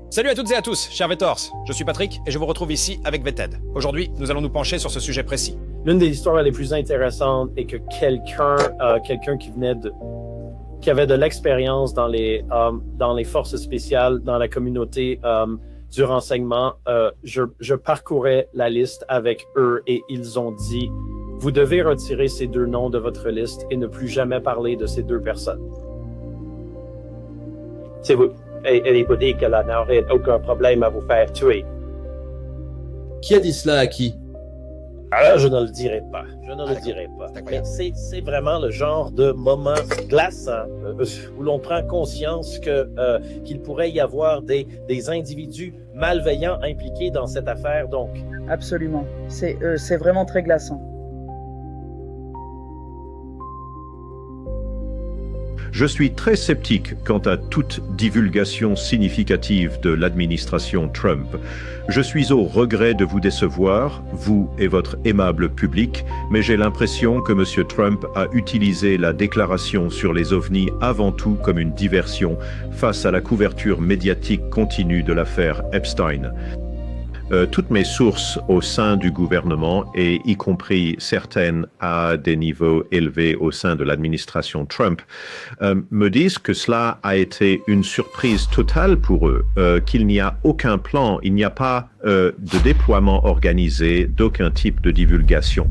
Salut à toutes et à tous, chers Vetors. Je suis Patrick et je vous retrouve ici avec Veted. Aujourd'hui, nous allons nous pencher sur ce sujet précis. L'une des histoires les plus intéressantes est que quelqu'un qui avait de l'expérience dans les forces spéciales, dans la communauté du renseignement, je parcourais la liste avec eux et ils ont dit « Vous devez retirer ces deux noms de votre liste et ne plus jamais parler de ces deux personnes. » Si vous, et vous dit qu'elle n'aurait aucun problème à vous faire tuer. Qui a dit cela à qui? Alors, je ne le dirai pas. Je ne le dirai pas. Mais c'est vraiment le genre de moment glaçant où l'on prend conscience qu'il pourrait y avoir des individus malveillants impliqués dans cette affaire. Donc, absolument. C'est vraiment très glaçant. Je suis très sceptique quant à toute divulgation significative de l'administration Trump. Je suis au regret de vous décevoir, vous et votre aimable public, mais j'ai l'impression que M. Trump a utilisé la déclaration sur les ovnis avant tout comme une diversion face à la couverture médiatique continue de l'affaire Epstein. Toutes mes sources au sein du gouvernement, et y compris certaines à des niveaux élevés au sein de l'administration Trump, me disent que cela a été une surprise totale pour eux, qu'il n'y a aucun plan, il n'y a pas de déploiement organisé d'aucun type de divulgation.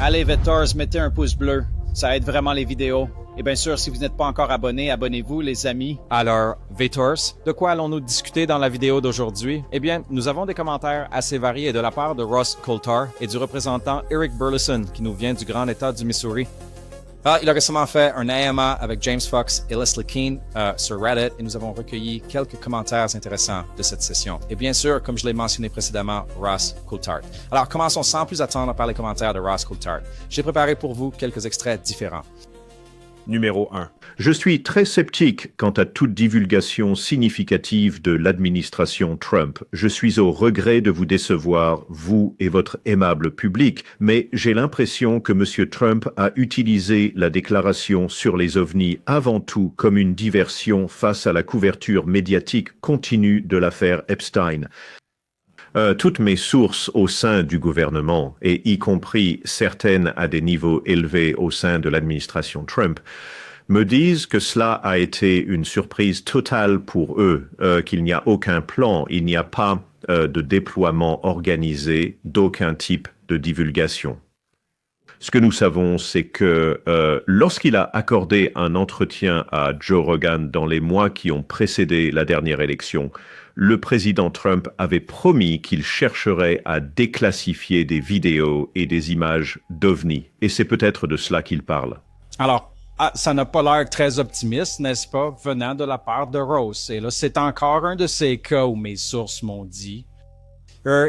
Allez Vetors, mettez un pouce bleu, ça aide vraiment les vidéos. Et bien sûr, si vous n'êtes pas encore abonné, abonnez-vous les amis. Alors, Vetors, de quoi allons-nous discuter dans la vidéo d'aujourd'hui? Eh bien, nous avons des commentaires assez variés de la part de Ross Coulthart et du représentant Eric Burleson, qui nous vient du grand état du Missouri. Il a récemment fait un AMA avec James Fox et Leslie Kean sur Reddit et nous avons recueilli quelques commentaires intéressants de cette session. Et bien sûr, comme je l'ai mentionné précédemment, Ross Coulthart. Alors, commençons sans plus attendre par les commentaires de Ross Coulthart. J'ai préparé pour vous quelques extraits différents. Numéro 1. Je suis très sceptique quant à toute divulgation significative de l'administration Trump. Je suis au regret de vous décevoir, vous et votre aimable public, mais j'ai l'impression que M. Trump a utilisé la déclaration sur les ovnis avant tout comme une diversion face à la couverture médiatique continue de l'affaire Epstein. Toutes mes sources au sein du gouvernement, et y compris certaines à des niveaux élevés au sein de l'administration Trump, me disent que cela a été une surprise totale pour eux, qu'il n'y a aucun plan, il n'y a pas de déploiement organisé d'aucun type de divulgation. Ce que nous savons, c'est que lorsqu'il a accordé un entretien à Joe Rogan dans les mois qui ont précédé la dernière élection, le président Trump avait promis qu'il chercherait à déclassifier des vidéos et des images d'ovnis. Et c'est peut-être de cela qu'il parle. Alors, ça n'a pas l'air très optimiste, n'est-ce pas, venant de la part de Ross. Et là, c'est encore un de ces cas où mes sources m'ont dit.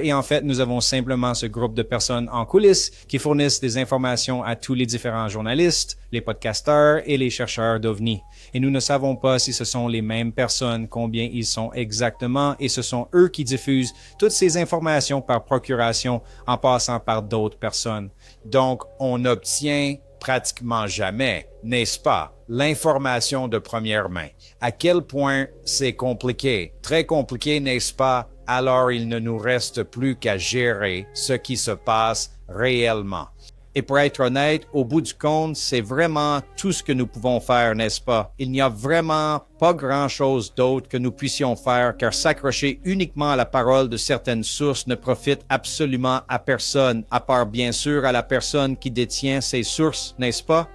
Et en fait, nous avons simplement ce groupe de personnes en coulisses qui fournissent des informations à tous les différents journalistes, les podcasteurs et les chercheurs d'OVNI. Et nous ne savons pas si ce sont les mêmes personnes, combien ils sont exactement, et ce sont eux qui diffusent toutes ces informations par procuration en passant par d'autres personnes. Donc, on n'obtient pratiquement jamais, n'est-ce pas, l'information de première main. À quel point c'est compliqué, très compliqué, n'est-ce pas? Alors il ne nous reste plus qu'à gérer ce qui se passe réellement. Et pour être honnête, au bout du compte, c'est vraiment tout ce que nous pouvons faire, n'est-ce pas? Il n'y a vraiment pas grand-chose d'autre que nous puissions faire, car s'accrocher uniquement à la parole de certaines sources ne profite absolument à personne, à part bien sûr à la personne qui détient ces sources, n'est-ce pas?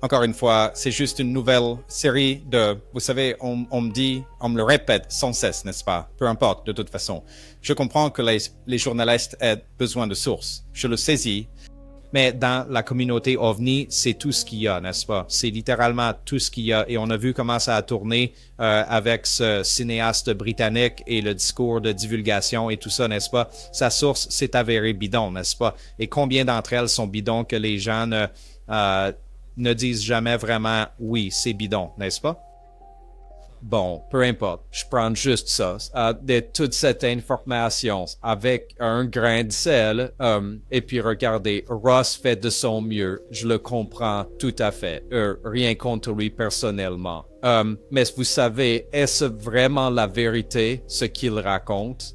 Encore une fois, c'est juste une nouvelle série de, vous savez, on me le répète sans cesse, n'est-ce pas? Peu importe, de toute façon. Je comprends que les journalistes aient besoin de sources. Je le saisis. Mais dans la communauté OVNI, c'est tout ce qu'il y a, n'est-ce pas? C'est littéralement tout ce qu'il y a. Et on a vu comment ça a tourné avec ce cinéaste britannique et le discours de divulgation et tout ça, n'est-ce pas? Sa source s'est avérée bidon, n'est-ce pas? Et combien d'entre elles sont bidons que les gens ne disent jamais vraiment « oui, c'est bidon », n'est-ce pas? Bon, peu importe, je prends juste ça, de toute cette information avec un grain de sel, et puis regardez, Ross fait de son mieux, je le comprends tout à fait, rien contre lui personnellement. Mais vous savez, est-ce vraiment la vérité, ce qu'il raconte?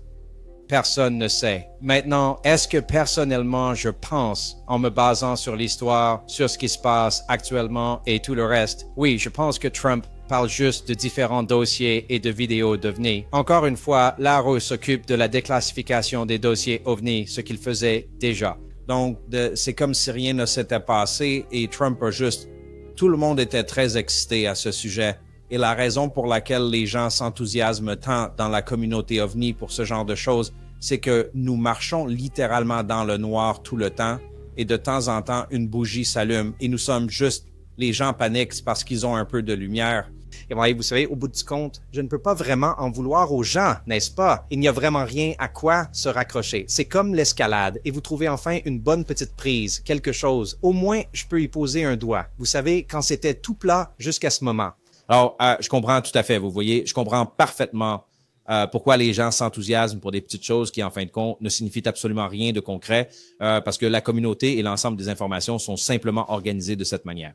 Personne ne sait. Maintenant, est-ce que personnellement, je pense, en me basant sur l'histoire, sur ce qui se passe actuellement et tout le reste, oui, je pense que Trump parle juste de différents dossiers et de vidéos d'OVNI. Encore une fois, l'ARO s'occupe de la déclassification des dossiers OVNI, ce qu'il faisait déjà. Donc, c'est comme si rien ne s'était passé et Trump a juste... Tout le monde était très excité à ce sujet. Et la raison pour laquelle les gens s'enthousiasment tant dans la communauté OVNI pour ce genre de choses, c'est que nous marchons littéralement dans le noir tout le temps et de temps en temps, une bougie s'allume et nous sommes juste... Les gens paniquent parce qu'ils ont un peu de lumière. Et voyez, vous savez, au bout du compte, je ne peux pas vraiment en vouloir aux gens, n'est-ce pas? Il n'y a vraiment rien à quoi se raccrocher. C'est comme l'escalade et vous trouvez enfin une bonne petite prise, quelque chose. Au moins, je peux y poser un doigt. Vous savez, quand c'était tout plat jusqu'à ce moment. Alors, je comprends tout à fait, vous voyez, je comprends parfaitement pourquoi les gens s'enthousiasment pour des petites choses qui, en fin de compte, ne signifient absolument rien de concret, parce que la communauté et l'ensemble des informations sont simplement organisées de cette manière.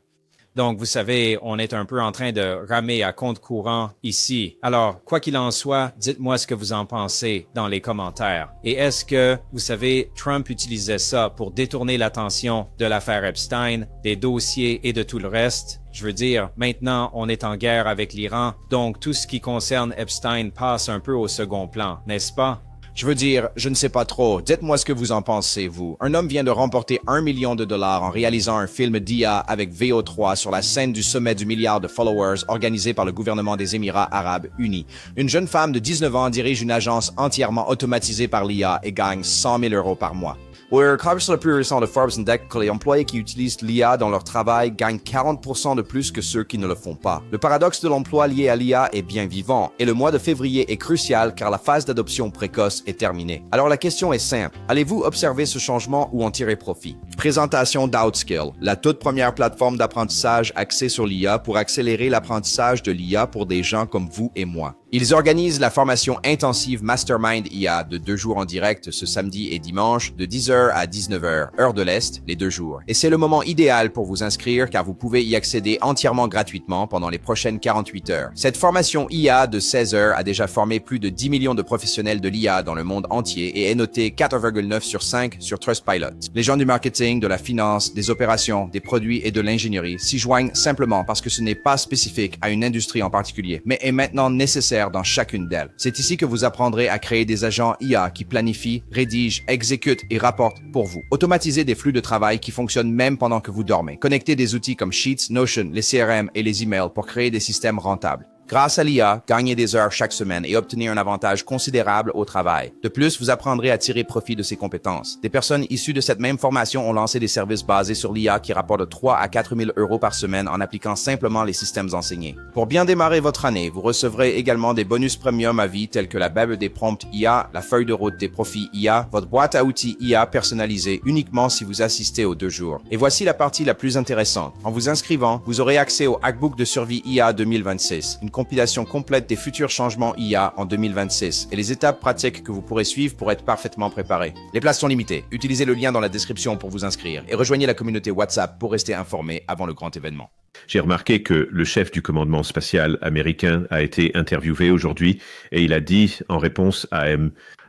Donc, vous savez, on est un peu en train de ramer à compte courant ici. Alors, quoi qu'il en soit, dites-moi ce que vous en pensez dans les commentaires. Et est-ce que, vous savez, Trump utilisait ça pour détourner l'attention de l'affaire Epstein, des dossiers et de tout le reste? Je veux dire, maintenant, on est en guerre avec l'Iran, donc tout ce qui concerne Epstein passe un peu au second plan, n'est-ce pas? Je veux dire, je ne sais pas trop. Dites-moi ce que vous en pensez, vous. Un homme vient de remporter $1 million en réalisant un film d'IA avec VO3 sur la scène du sommet du milliard de followers organisé par le gouvernement des Émirats arabes unis. Une jeune femme de 19 ans dirige une agence entièrement automatisée par l'IA et gagne 100 000 € par mois. Cover sur le plus récent de Forbes indique que les employés qui utilisent l'IA dans leur travail gagnent 40% de plus que ceux qui ne le font pas. Le paradoxe de l'emploi lié à l'IA est bien vivant, et le mois de février est crucial car la phase d'adoption précoce est terminée. Alors la question est simple, allez-vous observer ce changement ou en tirer profit? Présentation d'Outskill, la toute première plateforme d'apprentissage axée sur l'IA pour accélérer l'apprentissage de l'IA pour des gens comme vous et moi. Ils organisent la formation intensive Mastermind IA de 2 jours en direct ce samedi et dimanche de 10h à 19h, heure de l'Est, les 2 jours. Et c'est le moment idéal pour vous inscrire car vous pouvez y accéder entièrement gratuitement pendant les prochaines 48 heures. Cette formation IA de 16 heures a déjà formé plus de 10 millions de professionnels de l'IA dans le monde entier et est notée 4,9 sur 5 sur Trustpilot. Les gens du marketing, de la finance, des opérations, des produits et de l'ingénierie s'y joignent simplement parce que ce n'est pas spécifique à une industrie en particulier, mais est maintenant nécessaire dans chacune d'elles. C'est ici que vous apprendrez à créer des agents IA qui planifient, rédigent, exécutent et rapportent pour vous. Automatisez des flux de travail qui fonctionnent même pendant que vous dormez. Connectez des outils comme Sheets, Notion, les CRM et les emails pour créer des systèmes rentables. Grâce à l'IA, gagnez des heures chaque semaine et obtenez un avantage considérable au travail. De plus, vous apprendrez à tirer profit de ces compétences. Des personnes issues de cette même formation ont lancé des services basés sur l'IA qui rapportent de 3 à 4 000 € par semaine en appliquant simplement les systèmes enseignés. Pour bien démarrer votre année, vous recevrez également des bonus premium à vie tels que la Bible des prompts IA, la feuille de route des profits IA, votre boîte à outils IA personnalisée uniquement si vous assistez aux 2 jours. Et voici la partie la plus intéressante. En vous inscrivant, vous aurez accès au Hackbook de survie IA 2026, une compilation complète des futurs changements IA en 2026 et les étapes pratiques que vous pourrez suivre pour être parfaitement préparé. Les places sont limitées. Utilisez le lien dans la description pour vous inscrire et rejoignez la communauté WhatsApp pour rester informé avant le grand événement. J'ai remarqué que le chef du commandement spatial américain a été interviewé aujourd'hui et il a dit en réponse à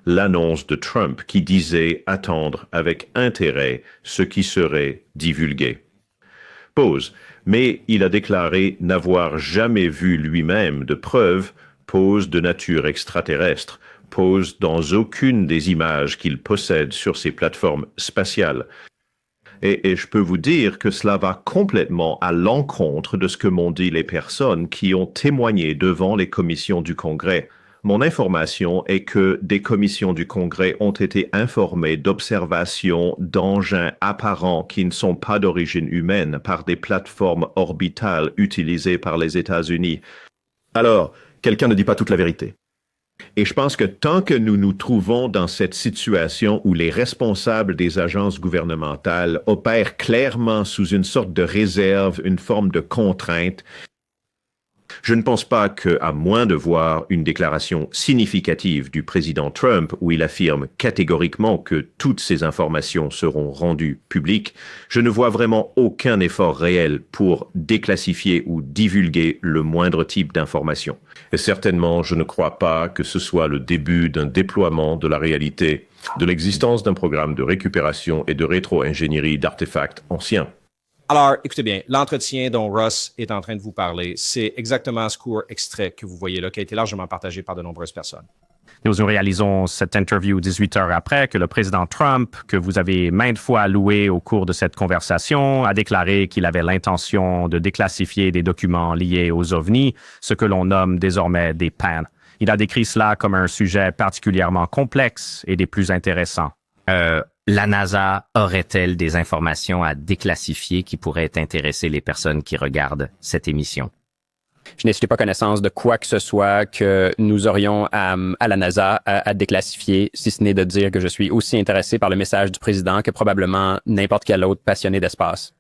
l'annonce de Trump qui disait attendre avec intérêt ce qui serait divulgué. Pause. Mais il a déclaré n'avoir jamais vu lui-même de preuves, pause de nature extraterrestre, pause dans aucune des images qu'il possède sur ses plateformes spatiales. Et je peux vous dire que cela va complètement à l'encontre de ce que m'ont dit les personnes qui ont témoigné devant les commissions du Congrès. Mon information est que des commissions du Congrès ont été informées d'observations d'engins apparents qui ne sont pas d'origine humaine par des plateformes orbitales utilisées par les États-Unis. Alors, quelqu'un ne dit pas toute la vérité. Et je pense que tant que nous nous trouvons dans cette situation où les responsables des agences gouvernementales opèrent clairement sous une sorte de réserve, une forme de contrainte, Je ne pense pas qu'à moins de voir une déclaration significative du président Trump où il affirme catégoriquement que toutes ces informations seront rendues publiques, je ne vois vraiment aucun effort réel pour déclassifier ou divulguer le moindre type d'information. Et certainement, je ne crois pas que ce soit le début d'un déploiement de la réalité de l'existence d'un programme de récupération et de rétro-ingénierie d'artefacts anciens. Alors, écoutez bien, l'entretien dont Ross est en train de vous parler, c'est exactement ce court extrait que vous voyez là, qui a été largement partagé par de nombreuses personnes. Nous réalisons cette interview 18 heures après que le président Trump, que vous avez maintes fois loué au cours de cette conversation, a déclaré qu'il avait l'intention de déclassifier des documents liés aux ovnis, ce que l'on nomme désormais des PAN. Il a décrit cela comme un sujet particulièrement complexe et des plus intéressants. La NASA aurait-elle des informations à déclassifier qui pourraient intéresser les personnes qui regardent cette émission? Je n'ai pas connaissance de quoi que ce soit que nous aurions à la NASA à déclassifier, si ce n'est de dire que je suis aussi intéressé par le message du président que probablement n'importe quel autre passionné d'espace.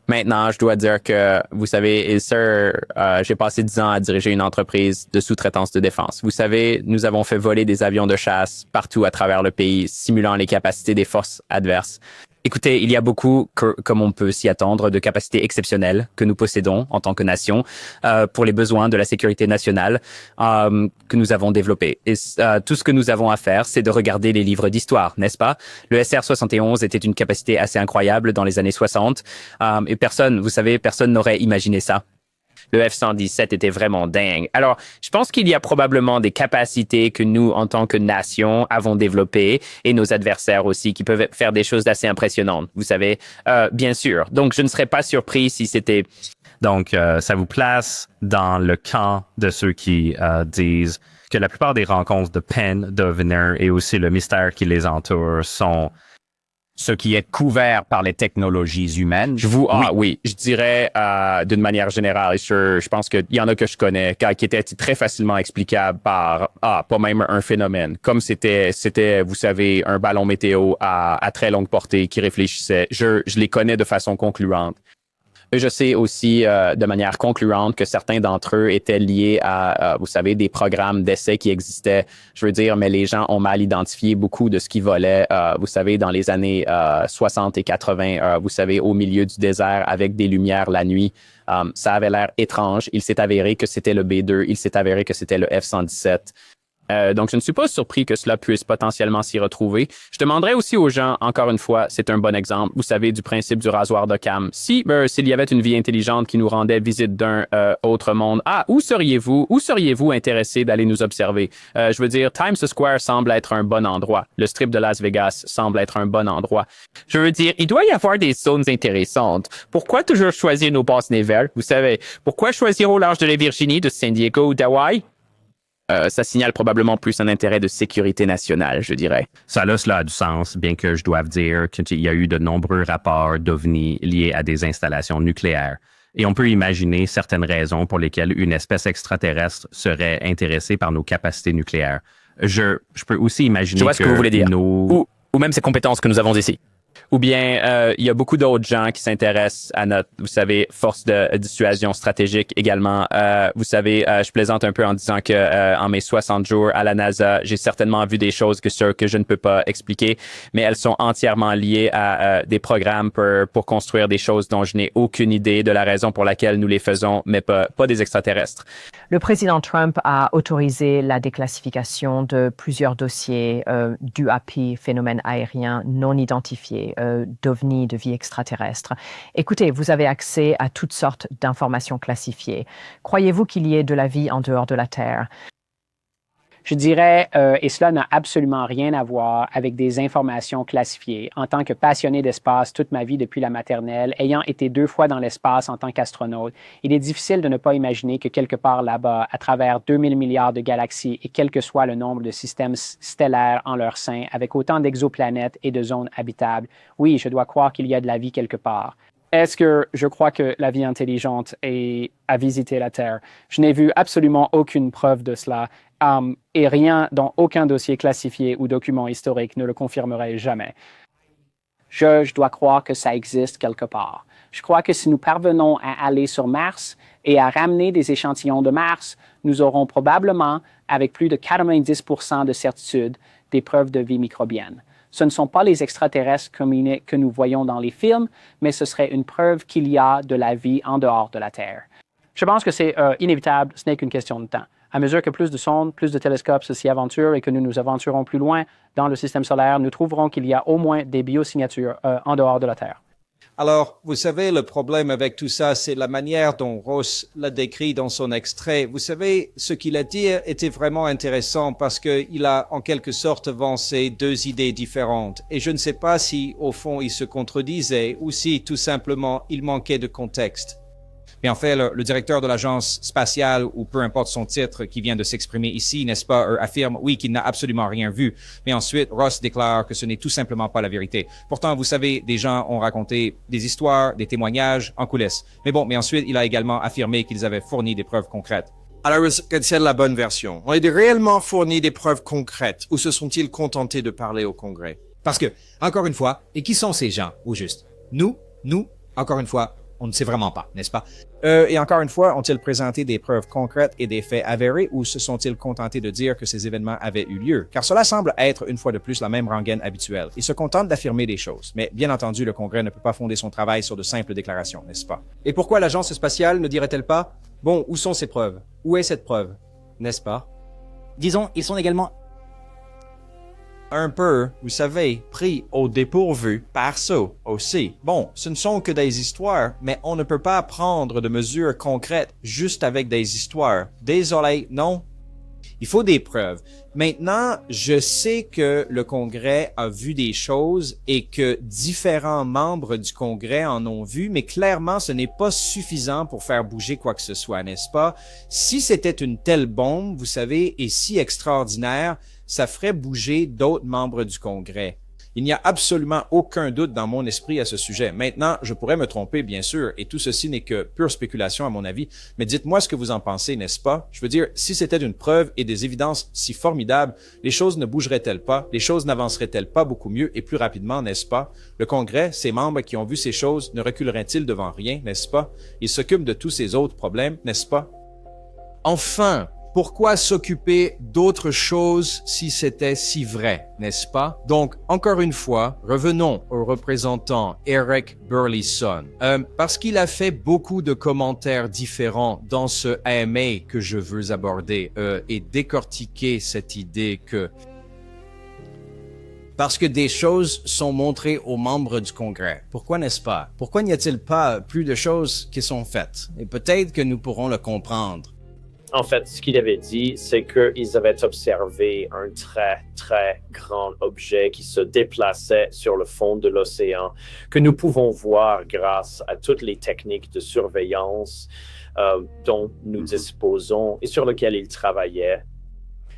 Maintenant, je dois dire que, vous savez, j'ai passé 10 ans à diriger une entreprise de sous-traitance de défense. Vous savez, nous avons fait voler des avions de chasse partout à travers le pays, simulant les capacités des forces adverses. Écoutez, il y a beaucoup, comme on peut s'y attendre, de capacités exceptionnelles que nous possédons en tant que nation pour les besoins de la sécurité nationale que nous avons développés. Et tout ce que nous avons à faire, c'est de regarder les livres d'histoire, n'est-ce pas? Le SR-71 était une capacité assez incroyable dans les années 60 et personne n'aurait imaginé ça. Le F-117 était vraiment dingue. Alors, je pense qu'il y a probablement des capacités que nous, en tant que nation, avons développées et nos adversaires aussi, qui peuvent faire des choses assez impressionnantes. Vous savez, bien sûr. Donc, je ne serais pas surpris si c'était... Donc, ça vous place dans le camp de ceux qui disent que la plupart des rencontres de Penn, d'OVNI et aussi le mystère qui les entoure sont... ce qui est couvert par les technologies humaines. Oui, je dirais d'une manière générale, je pense qu'il y en a que je connais, qui étaient très facilement explicables par pas même un phénomène. Comme c'était, vous savez, un ballon météo à très longue portée qui réfléchissait. Je les connais de façon concluante. Je sais aussi de manière concluante que certains d'entre eux étaient liés à, vous savez, des programmes d'essai qui existaient. Je veux dire, mais les gens ont mal identifié beaucoup de ce qui volait, vous savez, dans les années 60 et 80, vous savez, au milieu du désert avec des lumières la nuit. Ça avait l'air étrange. Il s'est avéré que c'était le B-2. Il s'est avéré que c'était le F-117. Donc, je ne suis pas surpris que cela puisse potentiellement s'y retrouver. Je demanderais aussi aux gens, encore une fois, c'est un bon exemple, vous savez, du principe du rasoir d'Occam. S'il y avait une vie intelligente qui nous rendait visite d'un autre monde, où seriez-vous intéressé d'aller nous observer? Je veux dire, Times Square semble être un bon endroit. Le strip de Las Vegas semble être un bon endroit. Je veux dire, il doit y avoir des zones intéressantes. Pourquoi toujours choisir nos bases navales? Vous savez, pourquoi choisir au large de la Virginie, de San Diego ou d'Hawaï? Ça signale probablement plus un intérêt de sécurité nationale, je dirais. Cela a du sens, bien que je doive dire qu'il y a eu de nombreux rapports d'OVNI liés à des installations nucléaires. Et on peut imaginer certaines raisons pour lesquelles une espèce extraterrestre serait intéressée par nos capacités nucléaires. Je peux aussi imaginer je vois ce que vous voulez dire. Ou même ces compétences que nous avons ici. Ou bien, il y a beaucoup d'autres gens qui s'intéressent à notre, vous savez, force de dissuasion stratégique également. Vous savez, je plaisante un peu en disant que en mes 60 jours à la NASA, j'ai certainement vu des choses que je ne peux pas expliquer, mais elles sont entièrement liées à des programmes pour construire des choses dont je n'ai aucune idée de la raison pour laquelle nous les faisons, mais pas des extraterrestres. Le président Trump a autorisé la déclassification de plusieurs dossiers d'UAP, phénomènes aériens non identifiés, d'OVNI, de vie extraterrestre. Écoutez, vous avez accès à toutes sortes d'informations classifiées. Croyez-vous qu'il y ait de la vie en dehors de la Terre? Je dirais, et cela n'a absolument rien à voir avec des informations classifiées. En tant que passionné d'espace toute ma vie depuis la maternelle, ayant été 2 fois dans l'espace en tant qu'astronaute, il est difficile de ne pas imaginer que quelque part là-bas, à travers 2000 milliards de galaxies et quel que soit le nombre de systèmes stellaires en leur sein, avec autant d'exoplanètes et de zones habitables, oui, je dois croire qu'il y a de la vie quelque part. Est-ce que je crois que la vie intelligente a visité la Terre? Je n'ai vu absolument aucune preuve de cela. Et rien dans aucun dossier classifié ou document historique ne le confirmerait jamais. Je dois croire que ça existe quelque part. Je crois que si nous parvenons à aller sur Mars et à ramener des échantillons de Mars, nous aurons probablement, avec plus de 90% de certitude, des preuves de vie microbienne. Ce ne sont pas les extraterrestres que nous voyons dans les films, mais ce serait une preuve qu'il y a de la vie en dehors de la Terre. Je pense que c'est inévitable, ce n'est qu'une question de temps. À mesure que plus de sondes, plus de télescopes s'y aventurent et que nous nous aventurons plus loin dans le système solaire, nous trouverons qu'il y a au moins des biosignatures en dehors de la Terre. Alors, vous savez, le problème avec tout ça, c'est la manière dont Ross l'a décrit dans son extrait. Vous savez, ce qu'il a dit était vraiment intéressant parce qu'il a en quelque sorte avancé deux idées différentes. Et je ne sais pas si, au fond, il se contredisait ou si, tout simplement, il manquait de contexte. Mais en fait, le directeur de l'agence spatiale, ou peu importe son titre, qui vient de s'exprimer ici, n'est-ce pas, affirme, oui, qu'il n'a absolument rien vu. Mais ensuite, Ross déclare que ce n'est tout simplement pas la vérité. Pourtant, vous savez, des gens ont raconté des histoires, des témoignages en coulisses. Mais ensuite, il a également affirmé qu'ils avaient fourni des preuves concrètes. Alors, est-ce que c'est la bonne version? Ont-ils réellement fourni des preuves concrètes ou se sont-ils contentés de parler au Congrès? Parce que, encore une fois, et qui sont ces gens, au juste? Nous, encore une fois, on ne sait vraiment pas, n'est-ce pas? Et encore une fois, ont-ils présenté des preuves concrètes et des faits avérés ou se sont-ils contentés de dire que ces événements avaient eu lieu? Car cela semble être, une fois de plus, la même rengaine habituelle. Ils se contentent d'affirmer des choses. Mais bien entendu, le Congrès ne peut pas fonder son travail sur de simples déclarations, n'est-ce pas? Et pourquoi l'agence spatiale ne dirait-elle pas, bon, où sont ces preuves? Où est cette preuve? N'est-ce pas? Disons, ils sont également un peu, vous savez, pris au dépourvu par ça aussi. Bon, ce ne sont que des histoires, mais on ne peut pas prendre de mesures concrètes juste avec des histoires. Désolé, non. Il faut des preuves. Maintenant, je sais que le Congrès a vu des choses et que différents membres du Congrès en ont vu, mais clairement, ce n'est pas suffisant pour faire bouger quoi que ce soit, n'est-ce pas? Si c'était une telle bombe, vous savez, et si extraordinaire, ça ferait bouger d'autres membres du Congrès. Il n'y a absolument aucun doute dans mon esprit à ce sujet. Maintenant, je pourrais me tromper, bien sûr, et tout ceci n'est que pure spéculation à mon avis, mais dites-moi ce que vous en pensez, n'est-ce pas? Je veux dire, si c'était une preuve et des évidences si formidables, les choses ne bougeraient-elles pas, les choses n'avanceraient-elles pas beaucoup mieux et plus rapidement, n'est-ce pas? Le Congrès, ses membres qui ont vu ces choses, ne reculeraient-ils devant rien, n'est-ce pas? Ils s'occupent de tous ces autres problèmes, n'est-ce pas? Enfin, pourquoi s'occuper d'autres choses si c'était si vrai, n'est-ce pas? Donc, encore une fois, revenons au représentant Eric Burleson. Parce qu'il a fait beaucoup de commentaires différents dans ce AMA que je veux aborder et décortiquer cette idée que parce que des choses sont montrées aux membres du Congrès. Pourquoi n'est-ce pas? Pourquoi n'y a-t-il pas plus de choses qui sont faites? Et peut-être que nous pourrons le comprendre. En fait, ce qu'il avait dit, c'est qu'ils avaient observé un très, très grand objet qui se déplaçait sur le fond de l'océan, que nous pouvons voir grâce à toutes les techniques de surveillance dont nous disposons et sur lesquelles ils travaillaient.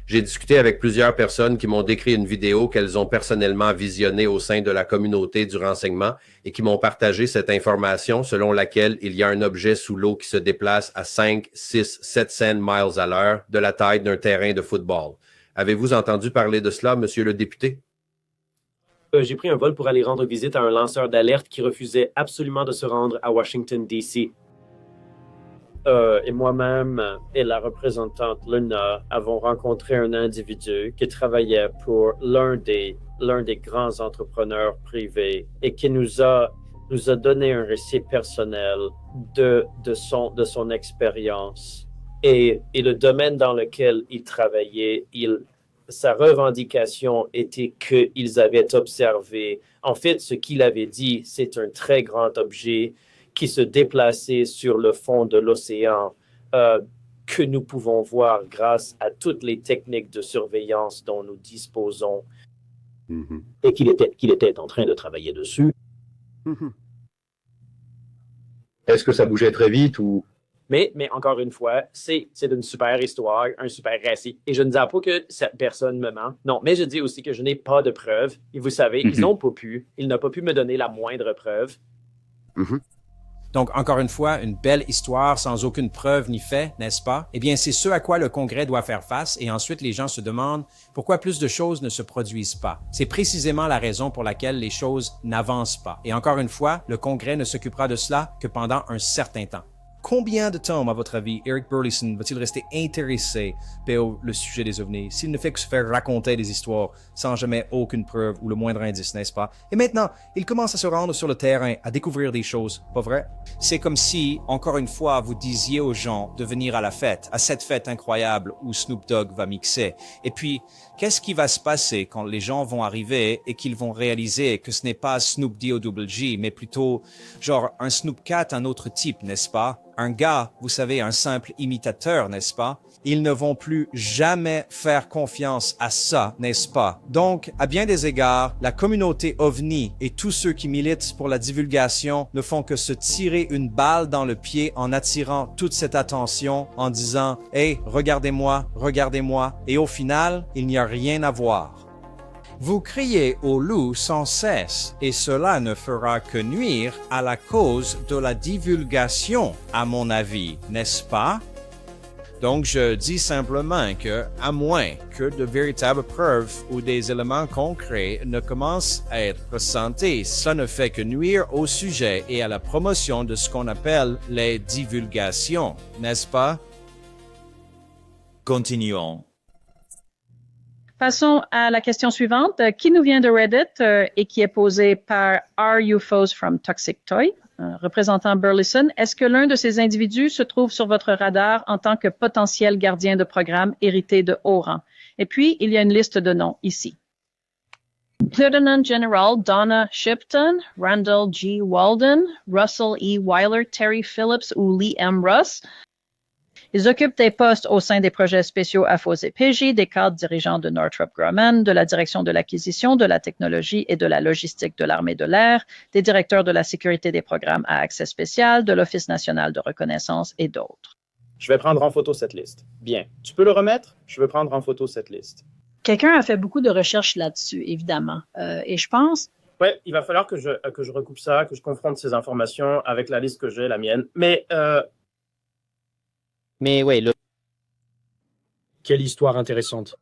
J'ai discuté avec plusieurs personnes qui m'ont décrit une vidéo qu'elles ont personnellement visionnée au sein de la communauté du renseignement et qui m'ont partagé cette information selon laquelle il y a un objet sous l'eau qui se déplace à 5, 6, 700 miles à l'heure de la taille d'un terrain de football. Avez-vous entendu parler de cela, monsieur le député? J'ai pris un vol pour aller rendre visite à un lanceur d'alerte qui refusait absolument de se rendre à Washington, D.C. Et moi-même et la représentante Luna avons rencontré un individu qui travaillait pour l'un des grands entrepreneurs privés et qui nous a donné un récit personnel de son expérience et le domaine dans lequel il travaillait. Sa revendication était qu'ils avaient observé. En fait, ce qu'il avait dit, c'est un très grand objet qui se déplaçait sur le fond de l'océan, que nous pouvons voir grâce à toutes les techniques de surveillance dont nous disposons. Et qu'il était en train de travailler dessus. Est-ce que ça bougeait très vite ou... Mais encore une fois, c'est une super histoire, un super récit. Et je ne dis pas que cette personne me ment. Non, mais je dis aussi que je n'ai pas de preuves. Et vous savez, ils n'ont pas pu me donner la moindre preuve. Donc, encore une fois, une belle histoire sans aucune preuve ni fait, n'est-ce pas? Eh bien, c'est ce à quoi le Congrès doit faire face et ensuite les gens se demandent pourquoi plus de choses ne se produisent pas. C'est précisément la raison pour laquelle les choses n'avancent pas. Et encore une fois, le Congrès ne s'occupera de cela que pendant un certain temps. Combien de temps, à votre avis, Eric Burlison va-t-il rester intéressé par le sujet des ovnis s'il ne fait que se faire raconter des histoires sans jamais aucune preuve ou le moindre indice, n'est-ce pas? Et maintenant, il commence à se rendre sur le terrain, à découvrir des choses, pas vrai? C'est comme si, encore une fois, vous disiez aux gens de venir à la fête, à cette fête incroyable où Snoop Dogg va mixer. Et puis, qu'est-ce qui va se passer quand les gens vont arriver et qu'ils vont réaliser que ce n'est pas Snoop D-O-double-G, mais plutôt genre un Snoop Cat, un autre type, n'est-ce pas? Un gars, vous savez, un simple imitateur, n'est-ce pas? Ils ne vont plus jamais faire confiance à ça, n'est-ce pas? Donc, à bien des égards, la communauté OVNI et tous ceux qui militent pour la divulgation ne font que se tirer une balle dans le pied en attirant toute cette attention, en disant « Hey, regardez-moi, regardez-moi », et au final, il n'y a rien à voir. Vous criez au loup sans cesse et cela ne fera que nuire à la cause de la divulgation, à mon avis, n'est-ce pas? Donc, je dis simplement que, à moins que de véritables preuves ou des éléments concrets ne commencent à être ressentis, cela ne fait que nuire au sujet et à la promotion de ce qu'on appelle les divulgations, n'est-ce pas? Continuons. Passons à la question suivante, qui nous vient de Reddit et qui est posée par Are UFOs from Toxic Toy, représentant Burleson. Est-ce que l'un de ces individus se trouve sur votre radar en tant que potentiel gardien de programme hérité de haut rang? Et puis, il y a une liste de noms ici. Lieutenant General Donna Shipton, Randall G. Walden, Russell E. Weiler, Terry Phillips ou Lee M. Russ. Ils occupent des postes au sein des projets spéciaux AFOS et PJ, des cadres dirigeants de Northrop Grumman, de la direction de l'acquisition, de la technologie et de la logistique de l'armée de l'air, des directeurs de la sécurité des programmes à accès spécial, de l'Office national de reconnaissance et d'autres. Je vais prendre en photo cette liste. Bien. Tu peux le remettre? Je veux prendre en photo cette liste. Quelqu'un a fait beaucoup de recherches là-dessus, évidemment. Et je pense... Oui, il va falloir que je recoupe ça, que je confronte ces informations avec la liste que j'ai, la mienne. Mais oui, quelle histoire intéressante.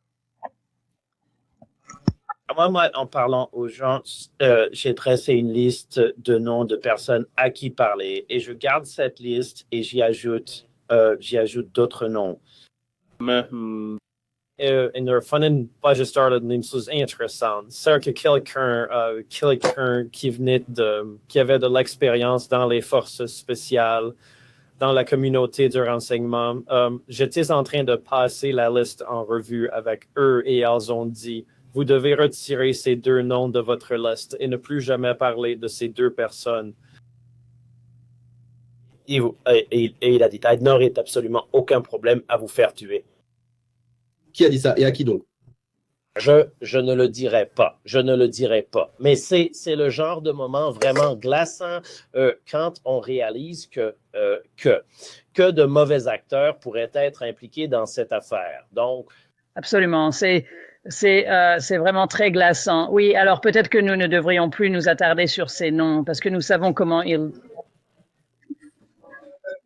Moi, en parlant aux gens, j'ai dressé une liste de noms de personnes à qui parler et je garde cette liste et j'y ajoute d'autres noms. Et leur fun budget started c'est intéressant. C'est que quelqu'un qui avait de l'expérience dans les forces spéciales, dans la communauté du renseignement. J'étais en train de passer la liste en revue avec eux et ils ont dit « Vous devez retirer ces deux noms de votre liste et ne plus jamais parler de ces deux personnes. » Et il a dit « Il n'aurait absolument aucun problème à vous faire tuer. » Qui a dit ça et à qui donc? Je ne le dirai pas. Je ne le dirai pas. Mais c'est le genre de moment vraiment glaçant quand on réalise que de mauvais acteurs pourraient être impliqués dans cette affaire. Donc, absolument. C'est vraiment très glaçant. Oui, alors peut-être que nous ne devrions plus nous attarder sur ces noms parce que nous savons comment ils...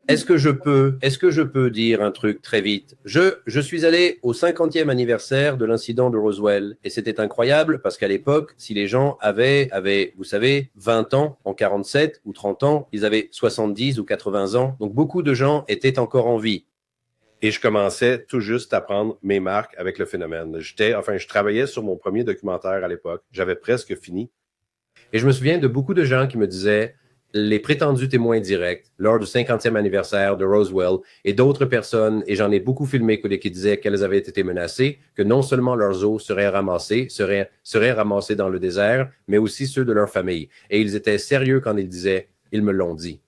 Est-ce que je peux dire un truc très vite? Je suis allé au 50e anniversaire de l'incident de Roswell et c'était incroyable parce qu'à l'époque, si les gens avaient, vous savez, 20 ans en 47 ou 30 ans, ils avaient 70 ou 80 ans. Donc beaucoup de gens étaient encore en vie. Et je commençais tout juste à prendre mes marques avec le phénomène. Je travaillais sur mon premier documentaire à l'époque. J'avais presque fini. Et je me souviens de beaucoup de gens qui me disaient les prétendus témoins directs lors du 50e anniversaire de Roswell et d'autres personnes, et j'en ai beaucoup filmé qui disaient qu'elles avaient été menacées, que non seulement leurs os seraient ramassés dans le désert, mais aussi ceux de leur famille. Et ils étaient sérieux quand ils disaient « ils me l'ont dit ».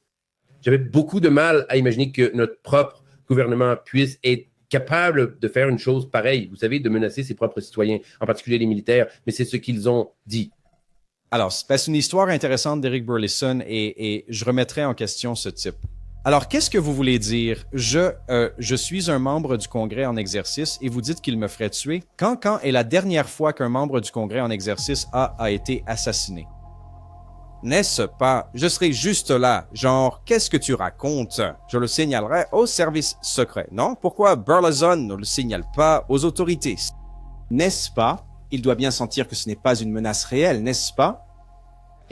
J'avais beaucoup de mal à imaginer que notre propre gouvernement puisse être capable de faire une chose pareille, vous savez, de menacer ses propres citoyens, en particulier les militaires, mais c'est ce qu'ils ont dit. Alors, c'est une histoire intéressante d'Eric Burleson et je remettrai en question ce type. Alors, qu'est-ce que vous voulez dire? Je suis un membre du Congrès en exercice et vous dites qu'il me ferait tuer. Quand est la dernière fois qu'un membre du Congrès en exercice a été assassiné? N'est-ce pas? Je serai juste là. Genre, qu'est-ce que tu racontes? Je le signalerai au service secret, non? Pourquoi Burleson ne le signale pas aux autorités? N'est-ce pas? Il doit bien sentir que ce n'est pas une menace réelle, n'est-ce pas?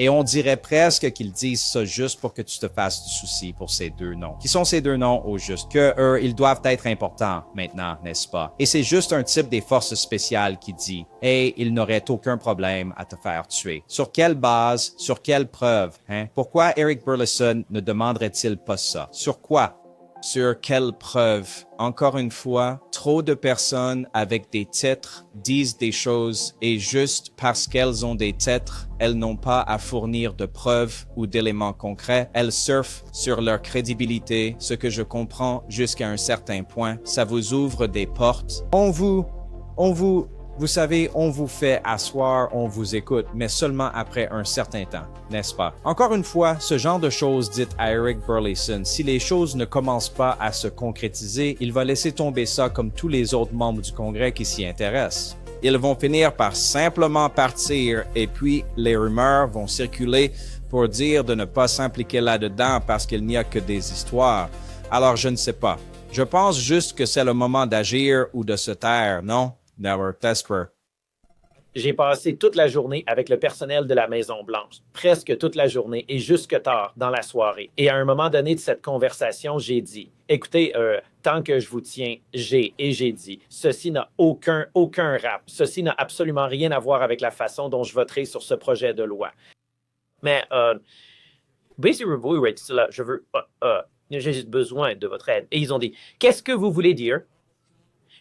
Et on dirait presque qu'ils disent ça juste pour que tu te fasses du souci pour ces deux noms. Qui sont ces deux noms au juste? Que eux, ils doivent être importants maintenant, n'est-ce pas? Et c'est juste un type des forces spéciales qui dit « Hey, il n'aurait aucun problème à te faire tuer. » Sur quelle base? Sur quelle preuve? Hein? Pourquoi Eric Burleson ne demanderait-il pas ça? Sur quoi? Sur quelle preuve? Encore une fois, trop de personnes avec des titres disent des choses et juste parce qu'elles ont des titres, elles n'ont pas à fournir de preuves ou d'éléments concrets. Elles surfent sur leur crédibilité, ce que je comprends jusqu'à un certain point. Ça vous ouvre des portes. Vous savez, on vous fait asseoir, on vous écoute, mais seulement après un certain temps, n'est-ce pas? Encore une fois, ce genre de choses dites à Eric Burleson, si les choses ne commencent pas à se concrétiser, il va laisser tomber ça comme tous les autres membres du Congrès qui s'y intéressent. Ils vont finir par simplement partir et puis les rumeurs vont circuler pour dire de ne pas s'impliquer là-dedans parce qu'il n'y a que des histoires. Alors je ne sais pas. Je pense juste que c'est le moment d'agir ou de se taire, non? J'ai passé toute la journée avec le personnel de la Maison-Blanche, presque toute la journée et jusque tard dans la soirée. Et à un moment donné de cette conversation, j'ai dit, écoutez, tant que je vous tiens, j'ai dit, ceci n'a aucun rap, ceci n'a absolument rien à voir avec la façon dont je voterai sur ce projet de loi. Mais, j'ai juste besoin de votre aide. Et ils ont dit, qu'est-ce que vous voulez dire?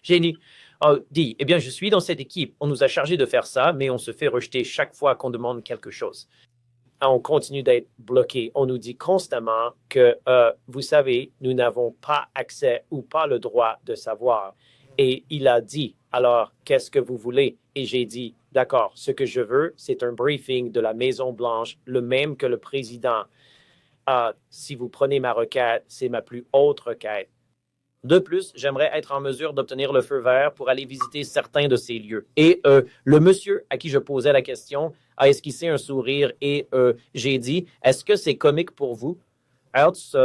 J'ai dit, eh bien, je suis dans cette équipe. On nous a chargé de faire ça, mais on se fait rejeter chaque fois qu'on demande quelque chose. On continue d'être bloqué. On nous dit constamment que, vous savez, nous n'avons pas accès ou pas le droit de savoir. Et il a dit, alors, qu'est-ce que vous voulez? Et j'ai dit, d'accord, ce que je veux, c'est un briefing de la Maison-Blanche, le même que le président. Si vous prenez ma requête, c'est ma plus haute requête. De plus, j'aimerais être en mesure d'obtenir le feu vert pour aller visiter certains de ces lieux. Et le monsieur à qui je posais la question a esquissé un sourire et j'ai dit, est-ce que c'est comique pour vous? Je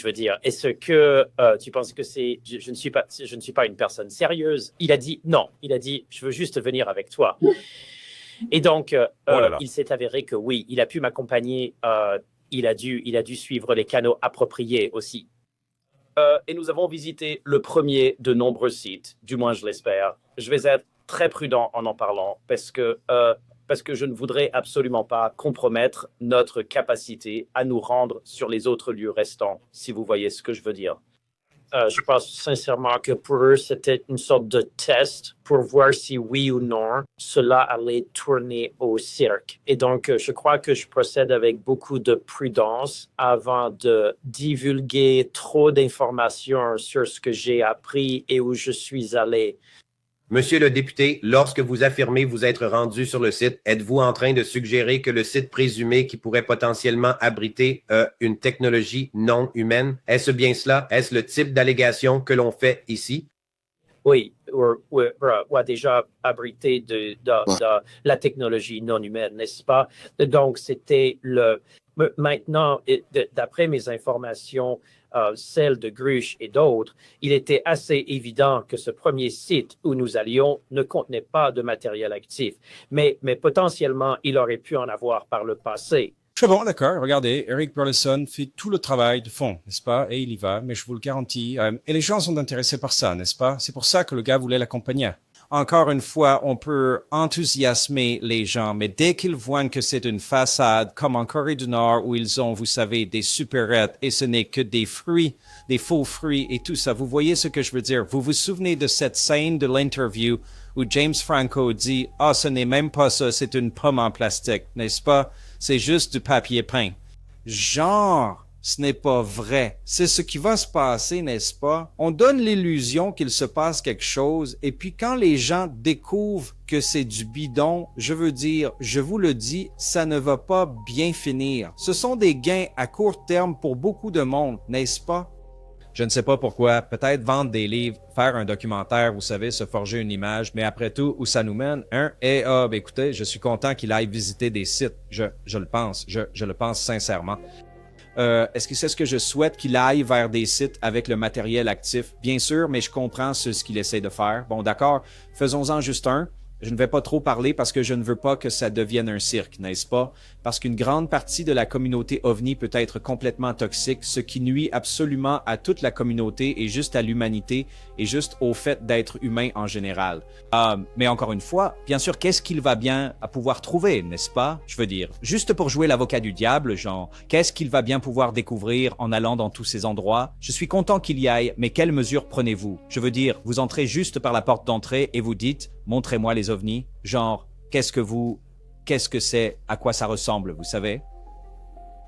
veux dire, est-ce que tu penses que je ne suis pas une personne sérieuse? Il a dit non. Il a dit, je veux juste venir avec toi. Et donc, il s'est avéré que oui, il a pu m'accompagner. Il a dû suivre les canaux appropriés aussi. Et nous avons visité le premier de nombreux sites, du moins je l'espère. Je vais être très prudent en parlant parce que je ne voudrais absolument pas compromettre notre capacité à nous rendre sur les autres lieux restants, si vous voyez ce que je veux dire. Je pense sincèrement que pour eux, c'était une sorte de test pour voir si oui ou non cela allait tourner au cirque. Et donc, je crois que je procède avec beaucoup de prudence avant de divulguer trop d'informations sur ce que j'ai appris et où je suis allé. Monsieur le député, lorsque vous affirmez vous être rendu sur le site, êtes-vous en train de suggérer que le site présumé qui pourrait potentiellement abriter une technologie non humaine, est-ce bien cela? Est-ce le type d'allégation que l'on fait ici? Oui, ou a déjà abrité de la technologie non humaine, n'est-ce pas? Donc, c'était le... Maintenant, d'après mes informations, celles de Grush et d'autres, il était assez évident que ce premier site où nous allions ne contenait pas de matériel actif. Mais potentiellement, il aurait pu en avoir par le passé. C'est bon, d'accord. Regardez, Eric Burleson fait tout le travail de fond, n'est-ce pas? Et il y va, mais je vous le garantis. Et les gens sont intéressés par ça, n'est-ce pas? C'est pour ça que le gars voulait l'accompagner. Encore une fois, on peut enthousiasmer les gens, mais dès qu'ils voient que c'est une façade, comme en Corée du Nord, où ils ont, vous savez, des supérettes, et ce n'est que des fruits, des faux fruits et tout ça, vous voyez ce que je veux dire? Vous vous souvenez de cette scène de l'interview où James Franco dit « Ah, ce n'est même pas ça, c'est une pomme en plastique, n'est-ce pas? C'est juste du papier peint. » Genre, ce n'est pas vrai. C'est ce qui va se passer, n'est-ce pas? On donne l'illusion qu'il se passe quelque chose, et puis quand les gens découvrent que c'est du bidon, je veux dire, je vous le dis, ça ne va pas bien finir. Ce sont des gains à court terme pour beaucoup de monde, n'est-ce pas? Je ne sais pas pourquoi, peut-être vendre des livres, faire un documentaire, vous savez, se forger une image, mais après tout, où ça nous mène, hein? Et écoutez, je suis content qu'il aille visiter des sites. Je le pense, je le pense sincèrement. Est-ce que c'est ce que je souhaite qu'il aille vers des sites avec le matériel actif? Bien sûr, mais je comprends ce qu'il essaie de faire. Bon, d'accord, faisons-en juste un. Je ne vais pas trop parler parce que je ne veux pas que ça devienne un cirque, n'est-ce pas? Parce qu'une grande partie de la communauté OVNI peut être complètement toxique, ce qui nuit absolument à toute la communauté et juste à l'humanité et juste au fait d'être humain en général. Mais encore une fois, bien sûr, qu'est-ce qu'il va bien à pouvoir trouver, n'est-ce pas? Je veux dire, juste pour jouer l'avocat du diable, genre, qu'est-ce qu'il va bien pouvoir découvrir en allant dans tous ces endroits? Je suis content qu'il y aille, mais quelles mesures prenez-vous? Je veux dire, vous entrez juste par la porte d'entrée et vous dites, montrez-moi les ovnis, genre, qu'est-ce que c'est, à quoi ça ressemble, vous savez?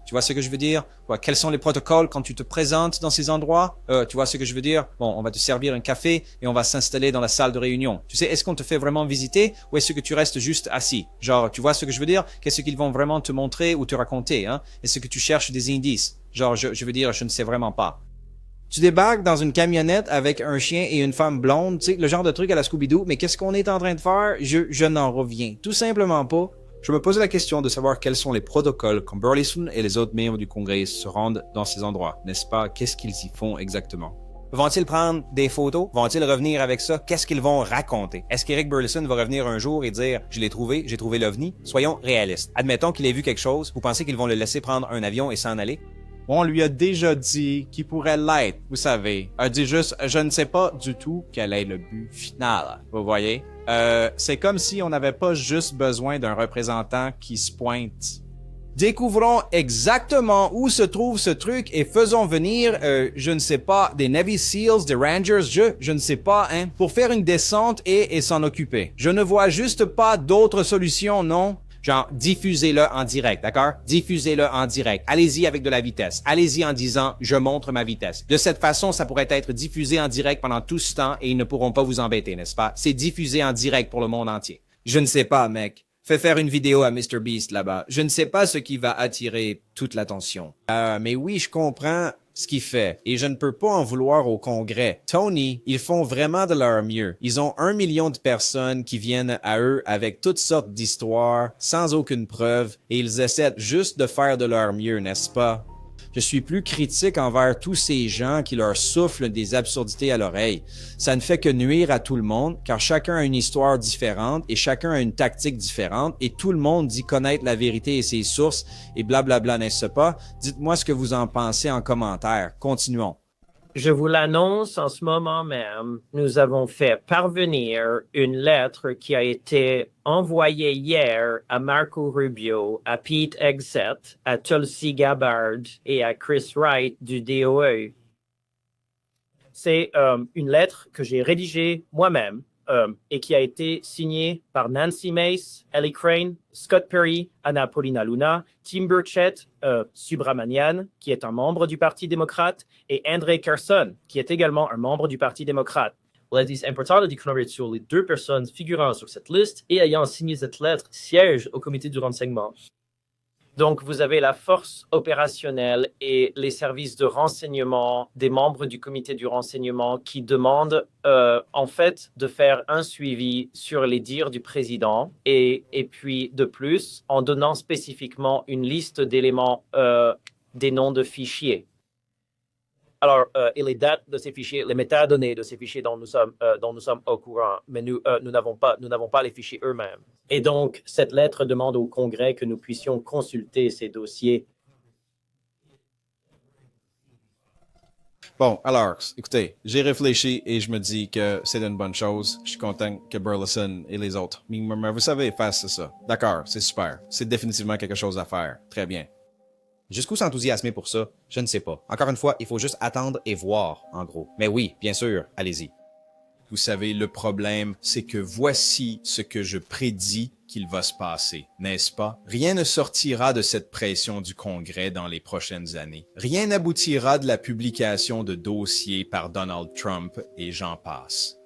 Tu vois ce que je veux dire? Quels sont les protocoles quand tu te présentes dans ces endroits? Tu vois ce que je veux dire? Bon, on va te servir un café et on va s'installer dans la salle de réunion. Tu sais, est-ce qu'on te fait vraiment visiter ou est-ce que tu restes juste assis? Genre, tu vois ce que je veux dire? Qu'est-ce qu'ils vont vraiment te montrer ou te raconter, hein? Est-ce que tu cherches des indices? Genre, je veux dire, je ne sais vraiment pas. Tu débarques dans une camionnette avec un chien et une femme blonde, tu sais, le genre de truc à la Scooby-Doo, mais qu'est-ce qu'on est en train de faire? Je n'en reviens tout simplement pas. Je me posais la question de savoir quels sont les protocoles quand Burleson et les autres membres du Congrès se rendent dans ces endroits, n'est-ce pas? Qu'est-ce qu'ils y font exactement? Vont-ils prendre des photos? Vont-ils revenir avec ça? Qu'est-ce qu'ils vont raconter? Est-ce qu'Eric Burleson va revenir un jour et dire « Je l'ai trouvé, j'ai trouvé l'OVNI » Soyons réalistes. Admettons qu'il ait vu quelque chose, vous pensez qu'ils vont le laisser prendre un avion et s'en aller? On lui a déjà dit qu'il pourrait l'être, vous savez. Elle dit juste, je ne sais pas du tout quel est le but final. Vous voyez? C'est comme si on n'avait pas juste besoin d'un représentant qui se pointe. Découvrons exactement où se trouve ce truc et faisons venir, je ne sais pas, des Navy Seals, des Rangers, je ne sais pas, hein, pour faire une descente et s'en occuper. Je ne vois juste pas d'autre solution, non? Genre, diffusez-le en direct, d'accord? Diffusez-le en direct. Allez-y avec de la vitesse. Allez-y en disant, je montre ma vitesse. De cette façon, ça pourrait être diffusé en direct pendant tout ce temps et ils ne pourront pas vous embêter, n'est-ce pas? C'est diffusé en direct pour le monde entier. Je ne sais pas, mec. Fais faire une vidéo à Mr. Beast là-bas. Je ne sais pas ce qui va attirer toute l'attention. Mais oui, je comprends ce qu'il fait. Et je ne peux pas en vouloir au Congrès. Tony, ils font vraiment de leur mieux. Ils ont 1 million de personnes qui viennent à eux avec toutes sortes d'histoires, sans aucune preuve, et ils essaient juste de faire de leur mieux, n'est-ce pas? Je suis plus critique envers tous ces gens qui leur soufflent des absurdités à l'oreille. Ça ne fait que nuire à tout le monde, car chacun a une histoire différente et chacun a une tactique différente et tout le monde dit connaître la vérité et ses sources et blablabla, n'est-ce pas? Dites-moi ce que vous en pensez en commentaire. Continuons. Je vous l'annonce en ce moment même, nous avons fait parvenir une lettre qui a été envoyée hier à Marco Rubio, à Pete Hegseth, à Tulsi Gabbard et à Chris Wright du DOE. C'est une lettre que j'ai rédigée moi-même et qui a été signée par Nancy Mace, Ellie Crane, Scott Perry, Anna Paulina Luna, Tim Burchett, Subramanian, qui est un membre du Parti démocrate, et André Carson, qui est également un membre du Parti démocrate. Il est important de découvrir sur les 2 personnes figurant sur cette liste et ayant signé cette lettre siègent au comité du renseignement. Donc, vous avez la force opérationnelle et les services de renseignement des membres du comité du renseignement qui demandent en fait de faire un suivi sur les dires du président et puis de plus en donnant spécifiquement une liste d'éléments des noms de fichiers. Alors, et les dates de ces fichiers, les métadonnées de ces fichiers dont nous sommes au courant, mais nous n'avons pas les fichiers eux-mêmes. Et donc, cette lettre demande au Congrès que nous puissions consulter ces dossiers. Bon, alors, écoutez, j'ai réfléchi et je me dis que c'est une bonne chose. Je suis content que Burleson et les autres, mais vous savez, fassent ça. D'accord, c'est super. C'est définitivement quelque chose à faire. Très bien. Jusqu'où s'enthousiasmer pour ça? Je ne sais pas. Encore une fois, il faut juste attendre et voir, en gros. Mais oui, bien sûr, allez-y. Vous savez, le problème, c'est que voici ce que je prédis qu'il va se passer, n'est-ce pas? Rien ne sortira de cette pression du Congrès dans les prochaines années. Rien n'aboutira de la publication de dossiers par Donald Trump et j'en passe.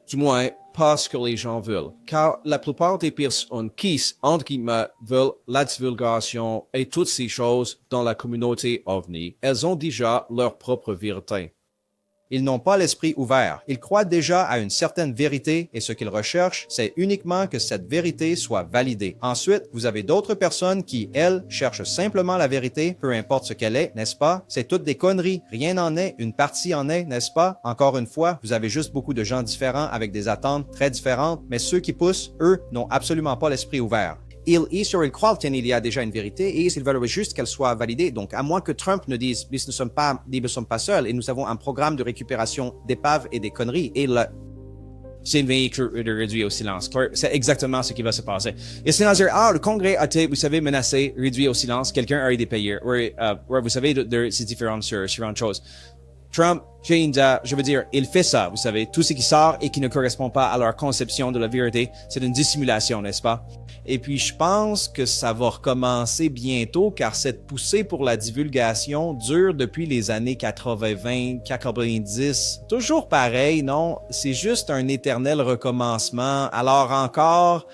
Du moins, pas ce que les gens veulent, car la plupart des personnes qui, entre guillemets, veulent la divulgation et toutes ces choses dans la communauté OVNI, elles ont déjà leur propre vérité. Ils n'ont pas l'esprit ouvert. Ils croient déjà à une certaine vérité et ce qu'ils recherchent, c'est uniquement que cette vérité soit validée. Ensuite, vous avez d'autres personnes qui, elles, cherchent simplement la vérité, peu importe ce qu'elle est, n'est-ce pas? C'est toutes des conneries. Rien n'en est, une partie en est, n'est-ce pas? Encore une fois, vous avez juste beaucoup de gens différents avec des attentes très différentes, mais ceux qui poussent, eux, n'ont absolument pas l'esprit ouvert. Ils croient qu'il y a déjà une vérité et ils veulent juste qu'elle soit validée. Donc, à moins que Trump ne dise « nous ne sommes pas seuls et nous avons un programme de récupération d'épaves et des conneries » et c'est une véhicule de réduire au silence. C'est exactement ce qui va se passer. Et c'est dire, le Congrès a été, vous savez, menacé, réduit au silence, quelqu'un a été payé. Vous savez, c'est différent sur une chose. Trump, je veux dire, il fait ça, vous savez, tout ce qui sort et qui ne correspond pas à leur conception de la vérité, c'est une dissimulation, n'est-ce pas? Et puis, je pense que ça va recommencer bientôt, car cette poussée pour la divulgation dure depuis les années 80, 90. Toujours pareil, non? C'est juste un éternel recommencement. Alors encore,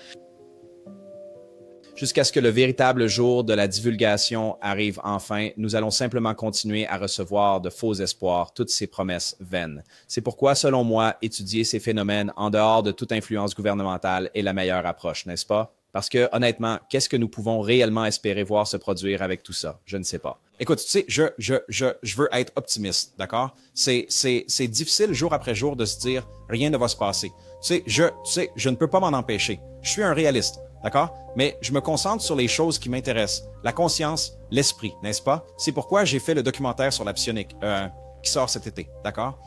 jusqu'à ce que le véritable jour de la divulgation arrive enfin, nous allons simplement continuer à recevoir de faux espoirs, toutes ces promesses vaines. C'est pourquoi, selon moi, étudier ces phénomènes en dehors de toute influence gouvernementale est la meilleure approche, n'est-ce pas? Parce que, honnêtement, qu'est-ce que nous pouvons réellement espérer voir se produire avec tout ça? Je ne sais pas. Écoute, tu sais, je veux être optimiste, d'accord? C'est difficile jour après jour de se dire rien ne va se passer. Tu sais, je ne peux pas m'en empêcher. Je suis un réaliste. D'accord? Mais je me concentre sur les choses qui m'intéressent. La conscience, l'esprit, n'est-ce pas? C'est pourquoi j'ai fait le documentaire sur la psionique, qui sort cet été, d'accord?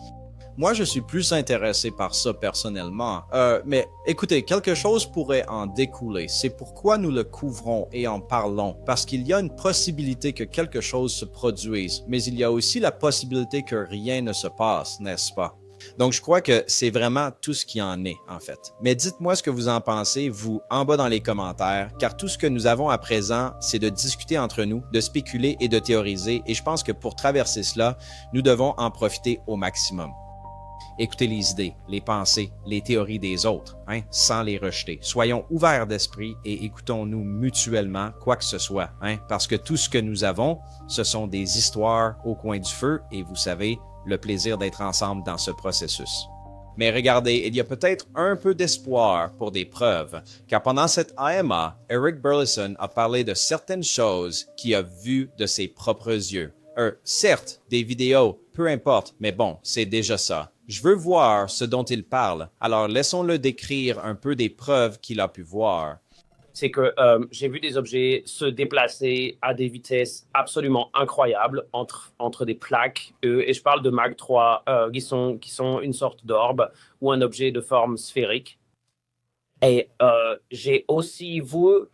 Moi, je suis plus intéressé par ça personnellement. Mais écoutez, quelque chose pourrait en découler. C'est pourquoi nous le couvrons et en parlons. Parce qu'il y a une possibilité que quelque chose se produise. Mais il y a aussi la possibilité que rien ne se passe, n'est-ce pas? Donc, je crois que c'est vraiment tout ce qui en est, en fait. Mais dites-moi ce que vous en pensez, vous, en bas dans les commentaires, car tout ce que nous avons à présent, c'est de discuter entre nous, de spéculer et de théoriser, et je pense que pour traverser cela, nous devons en profiter au maximum. Écoutez les idées, les pensées, les théories des autres, sans les rejeter. Soyons ouverts d'esprit et écoutons-nous mutuellement, quoi que ce soit, parce que tout ce que nous avons, ce sont des histoires au coin du feu, et vous savez, le plaisir d'être ensemble dans ce processus. Mais regardez, il y a peut-être un peu d'espoir pour des preuves, car pendant cette AMA, Eric Burlison a parlé de certaines choses qu'il a vues de ses propres yeux. Certes, des vidéos, peu importe, mais bon, c'est déjà ça. Je veux voir ce dont il parle, alors laissons-le décrire un peu des preuves qu'il a pu voir. C'est que j'ai vu des objets se déplacer à des vitesses absolument incroyables entre des plaques. Et je parle de Mag 3 qui sont une sorte d'orbe ou un objet de forme sphérique. Et j'ai aussi vu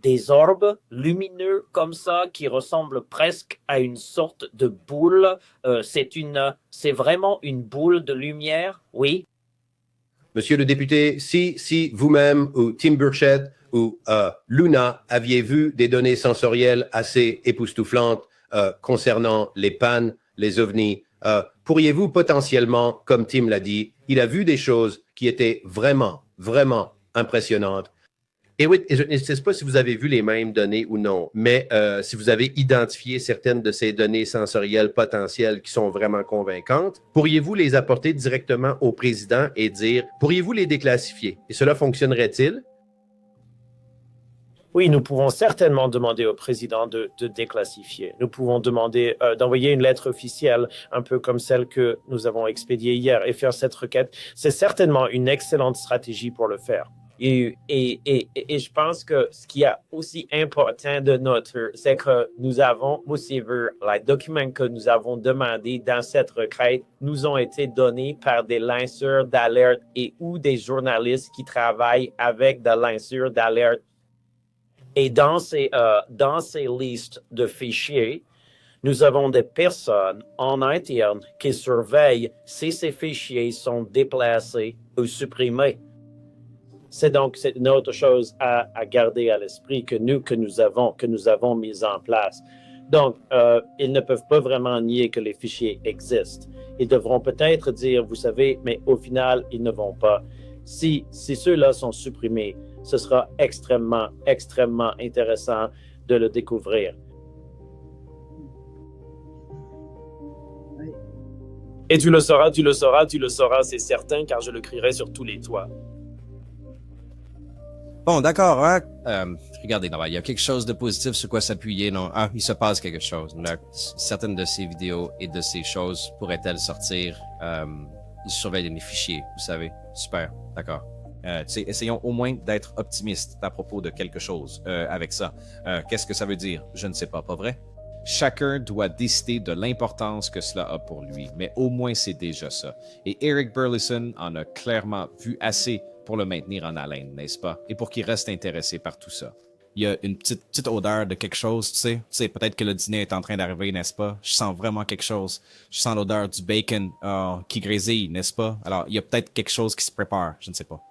des orbes lumineux comme ça qui ressemblent presque à une sorte de boule. C'est vraiment une boule de lumière, oui. Monsieur le député, si vous-même ou Tim Burchett ou Luna aviez vu des données sensorielles assez époustouflantes concernant les pannes, les ovnis, pourriez-vous potentiellement, comme Tim l'a dit, il a vu des choses qui étaient vraiment, vraiment impressionnantes. Et oui, je ne sais pas si vous avez vu les mêmes données ou non, mais si vous avez identifié certaines de ces données sensorielles potentielles qui sont vraiment convaincantes, pourriez-vous les apporter directement au président et dire, pourriez-vous les déclassifier? Et cela fonctionnerait-il? Oui, nous pouvons certainement demander au président de déclassifier. Nous pouvons demander d'envoyer une lettre officielle, un peu comme celle que nous avons expédiée hier, et faire cette requête. C'est certainement une excellente stratégie pour le faire. Et je pense que ce qui est aussi important de notre, c'est que nous avons aussi vu les documents que nous avons demandés dans cette requête nous ont été donnés par des lanceurs d'alerte et ou des journalistes qui travaillent avec des lanceurs d'alerte. Et dans ces listes de fichiers, nous avons des personnes en interne qui surveillent si ces fichiers sont déplacés ou supprimés. C'est une autre chose à garder à l'esprit que nous avons mis en place. Donc, ils ne peuvent pas vraiment nier que les fichiers existent. Ils devront peut-être dire, vous savez, mais au final, ils ne vont pas. Si ceux-là sont supprimés, ce sera extrêmement, extrêmement intéressant de le découvrir. Et tu le sauras, c'est certain, car je le crierai sur tous les toits. Bon, d'accord, hein? Regardez, non, il y a quelque chose de positif sur quoi s'appuyer, non? Ah, il se passe quelque chose. Certaines de ces vidéos et de ces choses pourraient-elles sortir? Ils surveillent les fichiers, vous savez. Super, d'accord. Essayons au moins d'être optimistes à propos de quelque chose avec ça. Qu'est-ce que ça veut dire? Je ne sais pas vrai? Chacun doit décider de l'importance que cela a pour lui, mais au moins c'est déjà ça. Et Eric Burlison en a clairement vu assez pour le maintenir en haleine, n'est-ce pas? Et pour qu'il reste intéressé par tout ça. Il y a une petite odeur de quelque chose, tu sais, peut-être que le dîner est en train d'arriver, n'est-ce pas? Je sens vraiment quelque chose. Je sens l'odeur du bacon qui grésille, n'est-ce pas? Alors, il y a peut-être quelque chose qui se prépare, je ne sais pas.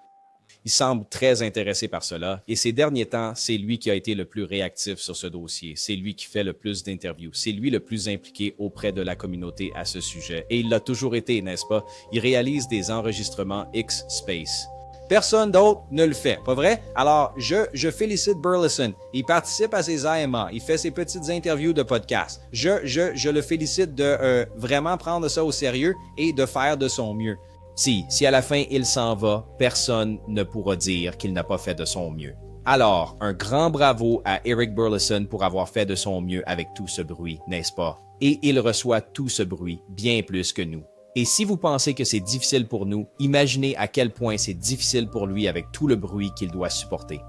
Il semble très intéressé par cela, et ces derniers temps, c'est lui qui a été le plus réactif sur ce dossier. C'est lui qui fait le plus d'interviews. C'est lui le plus impliqué auprès de la communauté à ce sujet. Et il l'a toujours été, n'est-ce pas? Il réalise des enregistrements X-Space. Personne d'autre ne le fait, pas vrai? Alors, je félicite Burlison. Il participe à ses AMA. Il fait ses petites interviews de podcast. Je le félicite de vraiment prendre ça au sérieux et de faire de son mieux. Si à la fin il s'en va, personne ne pourra dire qu'il n'a pas fait de son mieux. Alors, un grand bravo à Eric Burlison pour avoir fait de son mieux avec tout ce bruit, n'est-ce pas? Et il reçoit tout ce bruit, bien plus que nous. Et si vous pensez que c'est difficile pour nous, imaginez à quel point c'est difficile pour lui avec tout le bruit qu'il doit supporter.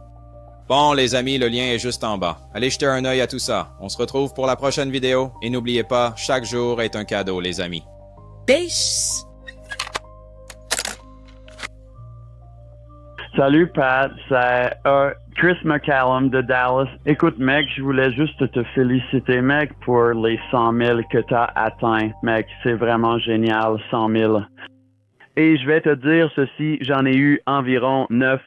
Bon les amis, le lien est juste en bas. Allez jeter un œil à tout ça. On se retrouve pour la prochaine vidéo. Et n'oubliez pas, chaque jour est un cadeau les amis. Peace! Salut Pat, c'est Chris McCallum de Dallas. Écoute mec, je voulais juste te féliciter mec pour les 100 000 que t'as atteints. Mec, c'est vraiment génial, 100 000. Et je vais te dire ceci, j'en ai eu environ 9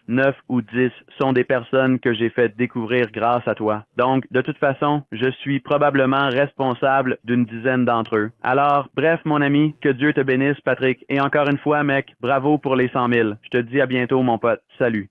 ou 10 sont des personnes que j'ai fait découvrir grâce à toi. Donc, de toute façon, je suis probablement responsable d'une dizaine d'entre eux. Alors, bref, mon ami, que Dieu te bénisse, Patrick. Et encore une fois, mec, bravo pour les 100 000. Je te dis à bientôt, mon pote. Salut.